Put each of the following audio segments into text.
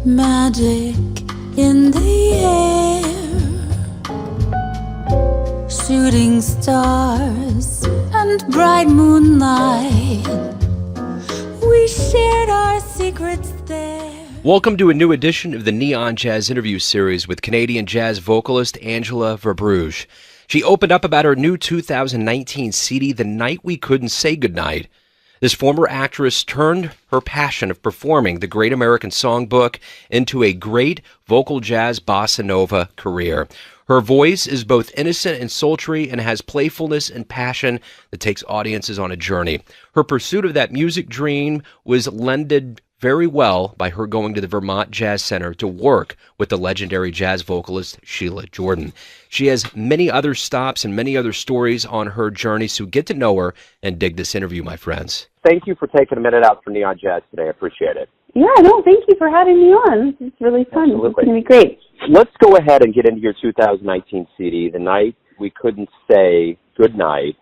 Magic in the air, shooting stars and bright moonlight. We shared our secrets there. Welcome to a new edition of the Neon Jazz interview series with Canadian jazz vocalist Angela Verbrugge. She opened up about her new 2019 CD, The Night We Couldn't Say Goodnight. This former actress turned her passion of performing the Great American Songbook into a great vocal jazz bossanova career. Her voice is both innocent and sultry and has playfulness and passion that takes audiences on a journey. Her pursuit of that music dream was lended very well by her going to the Vermont Jazz Centre to work with the legendary jazz vocalist Sheila Jordan. She has many other stops and many other stories on her journey, so get to know her and dig this interview, my friends. Thank you for taking a minute out for Neon Jazz today. I appreciate it. Yeah, no, thank you for having me on. It's really fun. Absolutely. It's going to be great. Let's go ahead and get into your 2019 CD, The Night We Couldn't Say Goodnight.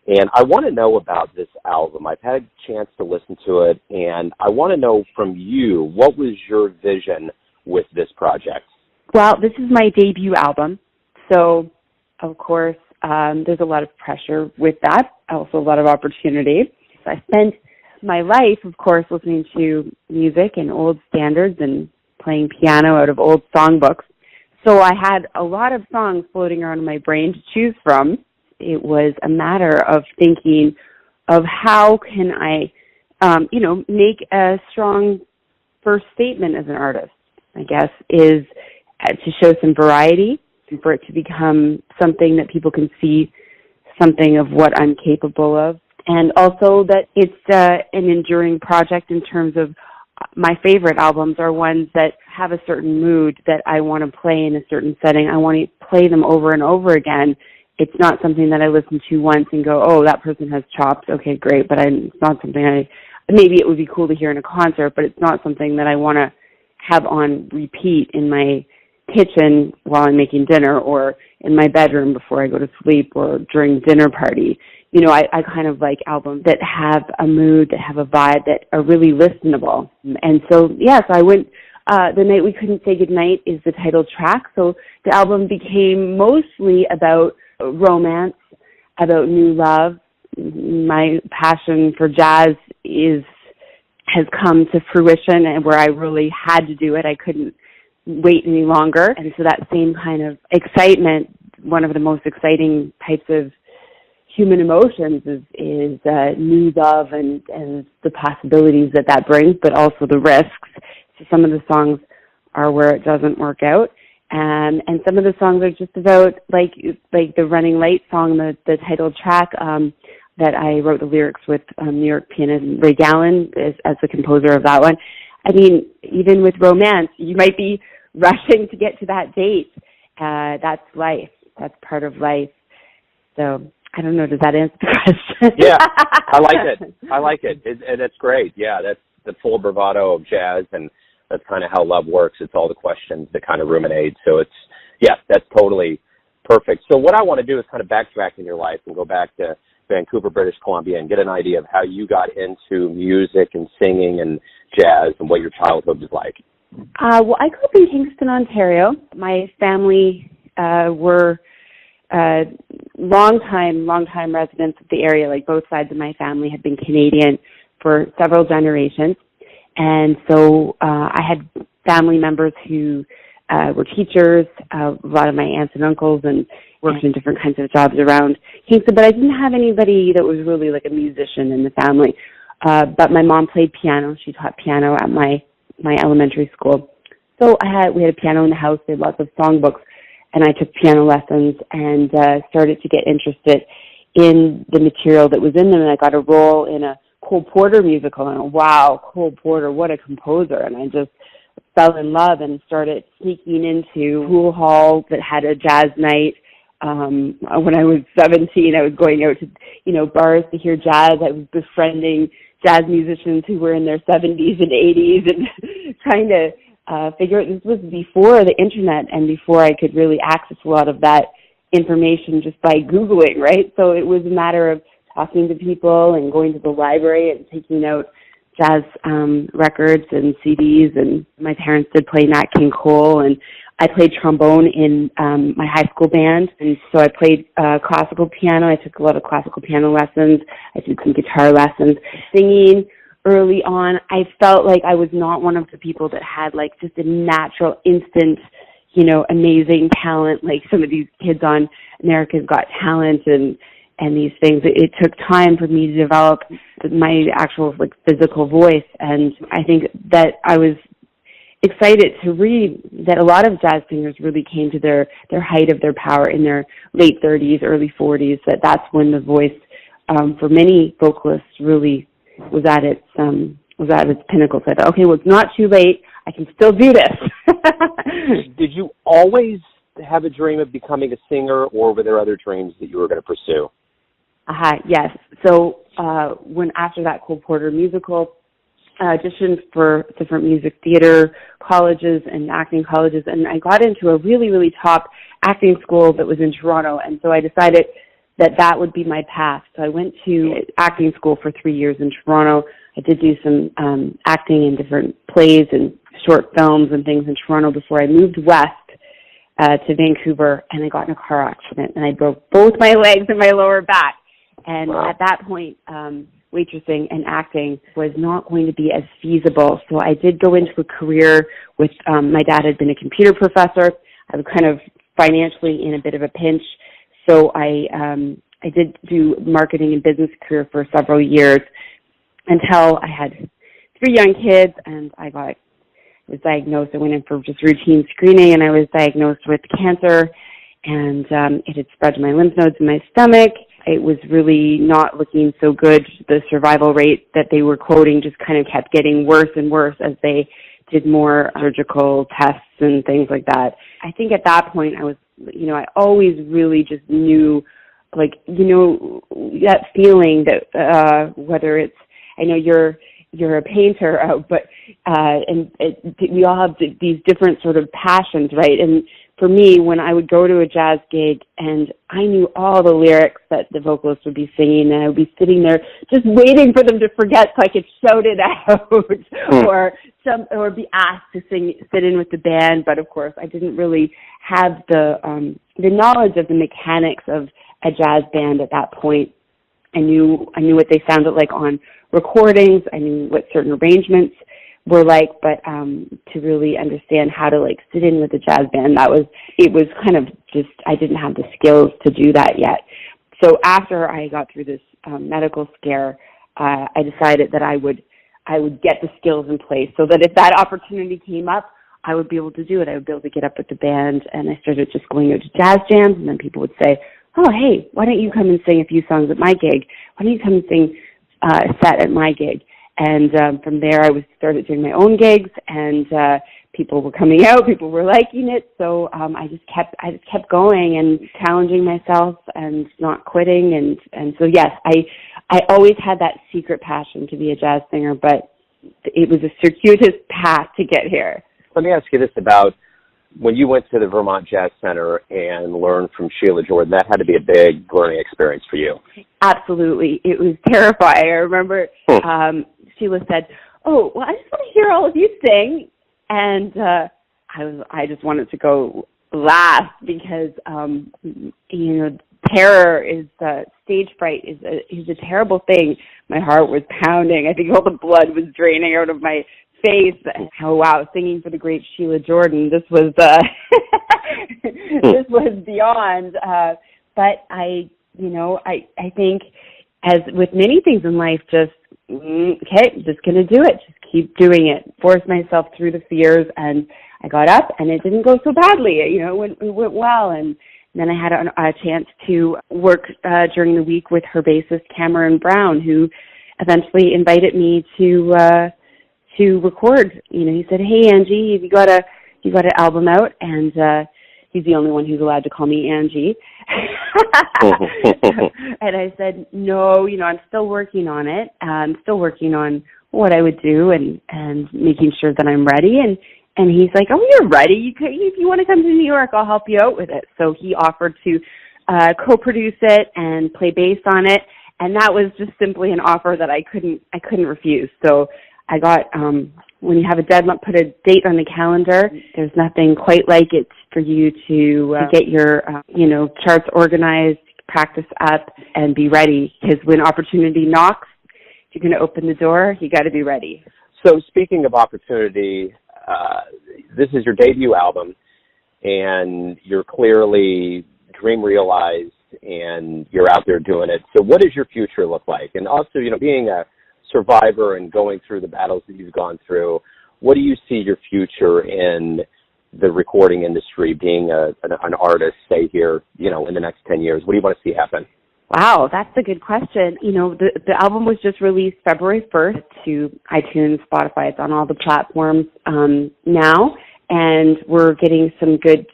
And I want to know about this album. I've had a chance to listen to it, and I want to know from you, what was your vision with this project? Well, this is my debut album, so of course there's a lot of pressure with that, also a lot of opportunity. So I spent my life, of course, listening to music and old standards and playing piano out of old songbooks. So I had a lot of songs floating around in my brain to choose from. It was a matter of thinking of how can I, make a strong first statement as an artist, I guess, is to show some variety, for it to become something that people can see something of what I'm capable of. And also that it's an enduring project in terms of my favorite albums are ones that have a certain mood that I want to play in a certain setting. I want to play them over and over again. It's not something that I listen to once and go, oh, that person has chops. Okay, great. But it's not something maybe it would be cool to hear in a concert, but it's not something that I want to have on repeat in my kitchen while I'm making dinner, or in my bedroom before I go to sleep, or during dinner party. You know, I kind of like albums that have a mood, that have a vibe, that are really listenable. And so, yes, I went, The Night We Couldn't Say Goodnight is the title track. So the album became mostly about romance, about new love. My passion for jazz has come to fruition, and where I really had to do it. I couldn't wait any longer. And so that same kind of excitement, one of the most exciting types of human emotions is new love and the possibilities that brings, but also the risks. So some of the songs are where it doesn't work out. And some of the songs are just about, like the Running Late song, the title track, that I wrote the lyrics with New York pianist Ray Gallen as the composer of that one. I mean, even with romance, you might be rushing to get to that date. That's life. That's part of life. So I don't know. Does that answer the question? Yeah, I like it. And it's great. Yeah, that's the full bravado of jazz, and that's kind of how love works. It's all the questions that kind of ruminate. So that's totally perfect. So what I want to do is kind of backtrack in your life and go back to Vancouver, British Columbia, and get an idea of how you got into music and singing and jazz and what your childhood was like. Well, I grew up in Kingston, Ontario. My family were long-time residents of the area. Like, both sides of my family had been Canadian for several generations. And so I had family members who were teachers, a lot of my aunts and uncles, and worked in different kinds of jobs around Kingston. But I didn't have anybody that was really like a musician in the family. But my mom played piano. She taught piano at my elementary school. So we had a piano in the house. We had lots of songbooks. And I took piano lessons and started to get interested in the material that was in them. And I got a role in a Cole Porter musical. And wow, Cole Porter, what a composer. And I just fell in love and started sneaking into pool halls that had a jazz night. When I was 17, I was going out to, bars to hear jazz. I was befriending jazz musicians who were in their 70s and 80s and trying to figure out. This was before the internet and before I could really access a lot of that information just by Googling, right? So it was a matter of talking to people and going to the library and taking out jazz records and CDs, and my parents did play Nat King Cole, and I played trombone in my high school band, and so I played classical piano. I took a lot of classical piano lessons. I did some guitar lessons. Singing early on, I felt like I was not one of the people that had like just a natural, instant, amazing talent, like some of these kids on America's Got Talent and these things. It took time for me to develop my actual like physical voice, and I think that I was excited to read that a lot of jazz singers really came to their height of their power in their late 30s, early 40s, that's when the voice for many vocalists really was at its pinnacle. So I thought, okay, well, it's not too late. I can still do this. Did you always have a dream of becoming a singer, or were there other dreams that you were going to pursue? Yes. So when after that Cole Porter musical, auditioned for different music theater colleges and acting colleges, and I got into a really, really top acting school that was in Toronto, and so I decided that would be my path. So I went to acting school for 3 years in Toronto. I did do some acting in different plays and short films and things in Toronto before I moved west to Vancouver, and I got in a car accident, and I broke both my legs and my lower back. And wow. At that point, waitressing and acting was not going to be as feasible. So I did go into a career with, my dad had been a computer professor. I was kind of financially in a bit of a pinch. So I did do marketing and business career for several years until I had 3 young kids, and I was diagnosed. I went in for just routine screening, and I was diagnosed with cancer, and it had spread to my lymph nodes in my stomach. It was really not looking so good. The survival rate that they were quoting just kind of kept getting worse and worse as they did more surgical tests and things like that. I think at that point I was, I always really just knew, like, that feeling that whether it's, I know you're a painter, but we all have these different sort of passions, right? And for me, when I would go to a jazz gig and I knew all the lyrics that the vocalist would be singing, and I would be sitting there just waiting for them to forget so I could shout it out or be asked to sit in with the band. But of course, I didn't really have the knowledge of the mechanics of a jazz band at that point. I knew what they sounded like on recordings. I knew what certain arrangements were like, but to really understand how to like sit in with a jazz band, it was kind of just, I didn't have the skills to do that yet. So after I got through this medical scare, I decided that I would get the skills in place so that if that opportunity came up, I would be able to do it. I would be able to get up with the band, and I started just going out to jazz jams, and then people would say, oh, hey, why don't you come and sing a few songs at my gig? Why don't you come and sing a set at my gig? And from there, I started doing my own gigs, and people were coming out, people were liking it. So I just kept going and challenging myself and not quitting. And so yes, I always had that secret passion to be a jazz singer, but it was a circuitous path to get here. Let me ask you this about when you went to the Vermont Jazz Centre and learned from Sheila Jordan. That had to be a big learning experience for you. Absolutely. It was terrifying. I remember Sheila said, oh, well, I just want to hear all of you sing. And I just wanted to go last because, terror is, stage fright is a terrible thing. My heart was pounding. I think all the blood was draining out of my face. Oh, wow, singing for the great Sheila Jordan. This was, this was beyond. But I think as with many things in life, just, okay, just going to do it. Just keep doing it. Force myself through the fears, and I got up, and it didn't go so badly. It went well, and then I had a chance to work during the week with her bassist Cameron Brown, who eventually invited me to record. He said, "Hey, Angie, you got an album out?" And he's the only one who's allowed to call me Angie. And I said, "No, I'm still working on it. I'm still working on what I would do and making sure that I'm ready." And he's like, "Oh, you're ready. If you want to come to New York, I'll help you out with it." So he offered to co-produce it and play bass on it. And that was just simply an offer that I couldn't refuse. So I got, when you have a deadline, put a date on the calendar, there's nothing quite like it for you to get your, charts organized, practice up, and be ready. Because when opportunity knocks, if you're going to open the door, you got to be ready. So speaking of opportunity, this is your debut album, and you're clearly dream realized, and you're out there doing it. So what does your future look like? And also, being a survivor and going through the battles that you've gone through, what do you see your future in the recording industry, being an artist, say here, in the next 10 years? What do you want to see happen? Wow, that's a good question. The album was just released February 1st to iTunes, Spotify. It's on all the platforms now, and we're getting some good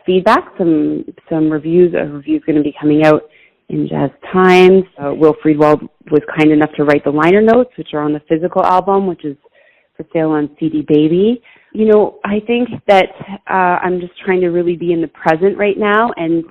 feedback, some reviews. A review's going to be coming out in Jazz Times. Will Friedwald was kind enough to write the liner notes, which are on the physical album, which is for sale on CD Baby. I think that I'm just trying to really be in the present right now, and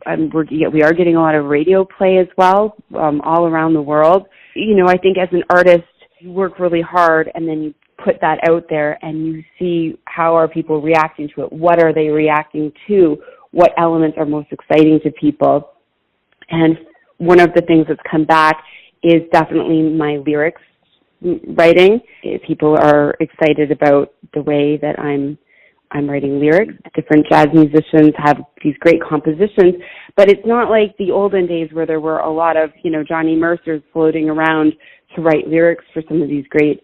we are getting a lot of radio play as well, all around the world. I think as an artist, you work really hard, and then you put that out there, and you see how are people reacting to it. What are they reacting to? What elements are most exciting to people? And one of the things that's come back is definitely my lyrics writing. People are excited about the way that I'm writing lyrics. Different jazz musicians have these great compositions, but it's not like the olden days where there were a lot of, Johnny Mercers floating around to write lyrics for some of these great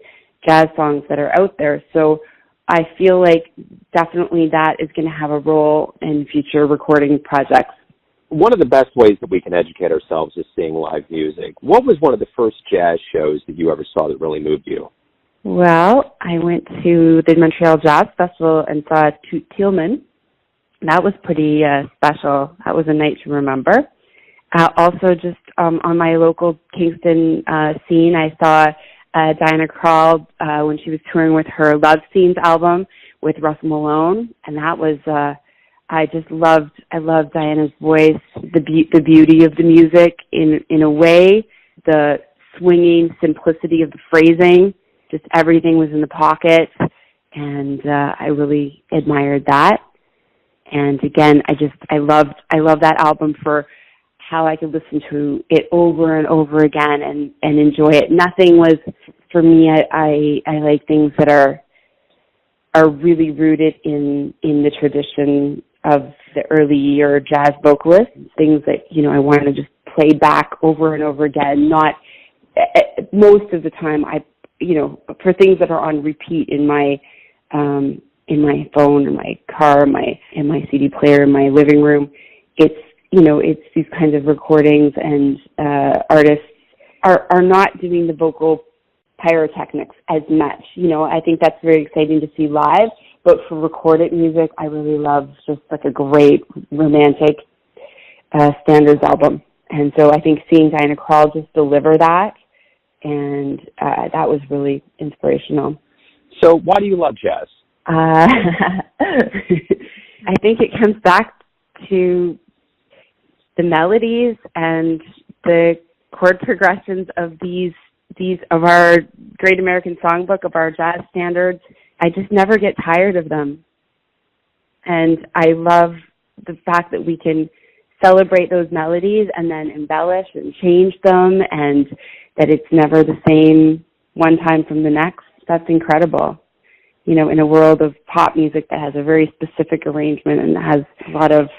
jazz songs that are out there. So I feel like definitely that is going to have a role in future recording projects. One of the best ways that we can educate ourselves is seeing live music. What was one of the first jazz shows that you ever saw that really moved you? Well, I went to the Montreal Jazz Festival and saw Toot Thielman. That was pretty special. That was a night to remember. Also, just on my local Kingston scene, I saw Diana Krall when she was touring with her Love Scenes album with Russell Malone, and that was I loved Diana's voice, the beauty of the music in a way, the swinging simplicity of the phrasing, just everything was in the pocket, and I really admired that. And again, I love that album for how I could listen to it over and over again and enjoy it. Nothing was, for me, I like things that are really rooted in the tradition of the early year jazz vocalists, things that, I want to just play back over and over again. Not, most of the time, for things that are on repeat in my phone, in my car, in my CD player, in my living room, it's these kinds of recordings, and artists are not doing the vocal pyrotechnics as much. I think that's very exciting to see live, but for recorded music, I really love just like a great romantic standards album. And so I think seeing Diana Krall just deliver that, and that was really inspirational. So why do you love jazz? I think it comes back to the melodies and the chord progressions of these of our Great American Songbook, of our jazz standards. I just never get tired of them. And I love the fact that we can celebrate those melodies and then embellish and change them, and that it's never the same one time from the next. That's incredible. In a world of pop music that has a very specific arrangement and has a lot of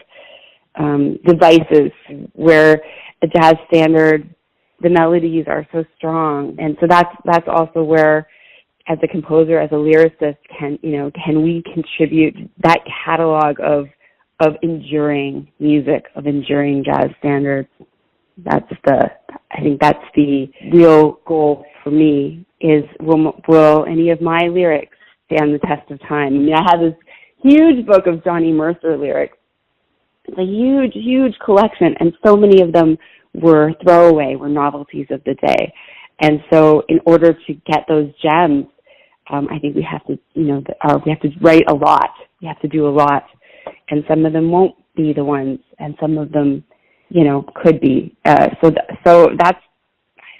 devices, where a jazz standard, the melodies are so strong. And so that's also where, as a composer, as a lyricist, can we contribute that catalog of enduring music, of enduring jazz standards. I think that's the real goal for me, is will any of my lyrics stand the test of time? I mean, I have this huge book of Johnny Mercer lyrics. It's a huge, huge collection, and so many of them were throwaway, were novelties of the day. And so in order to get those gems, I think we have to, we have to write a lot. We have to do a lot. And some of them won't be the ones, and some of them, could be. So that's,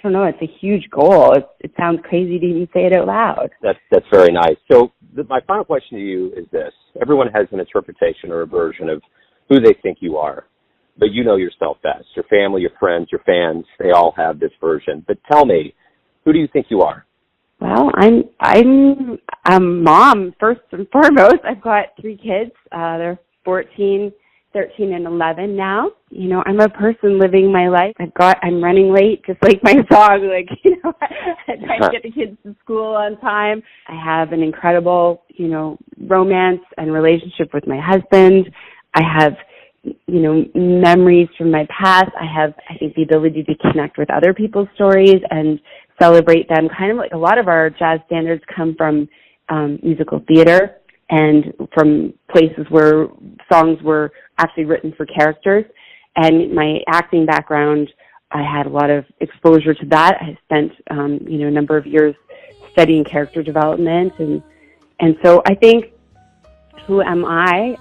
I don't know, it's a huge goal. It sounds crazy to even say it out loud. That's very nice. So my final question to you is this. Everyone has an interpretation or a version of who they think you are, but you know yourself best. Your family, your friends, your fans, they all have this version. But tell me, who do you think you are? Well, I'm a mom, first and foremost. I've got 3 kids. They're 14, 13, and 11 now. You know, I'm a person living my life. I'm running late, just like my song. Like, you know, I try to get the kids to school on time. I have an incredible, you know, romance and relationship with my husband. I have, you know, memories from my past. I think, the ability to connect with other people's stories and celebrate them. Kind of like a lot of our jazz standards come from musical theater and from places where songs were actually written for characters. And my acting background, I had a lot of exposure to that. I spent, you know, a number of years studying character development. And so I think, who am I?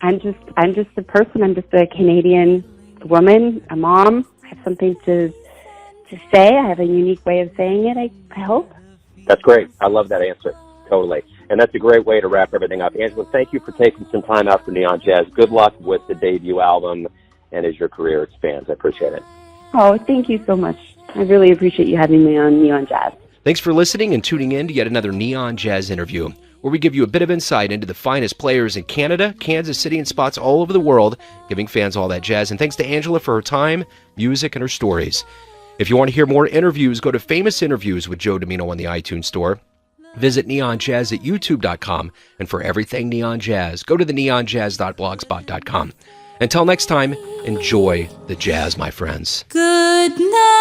I'm just a person. I'm just a Canadian woman, a mom. I have something to say. I have a unique way of saying it, I hope. That's great. I love that answer. Totally. And that's a great way to wrap everything up. Angela, thank you for taking some time out for Neon Jazz. Good luck with the debut album and as your career expands. I appreciate it. Oh, thank you so much. I really appreciate you having me on Neon Jazz. Thanks for listening and tuning in to yet another Neon Jazz interview, where we give you a bit of insight into the finest players in Canada, Kansas City, and spots all over the world, giving fans all that jazz. And thanks to Angela for her time, music, and her stories. If you want to hear more interviews, go to Famous Interviews with Joe Domino on the iTunes Store. Visit neonjazz at youtube.com. And for everything Neon Jazz, go to the neonjazz.blogspot.com. Until next time, enjoy the jazz, my friends. Good night.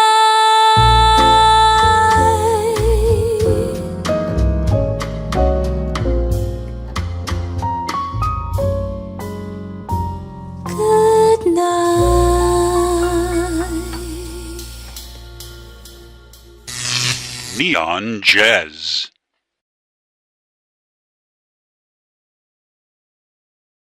Good night. Neon Jazz.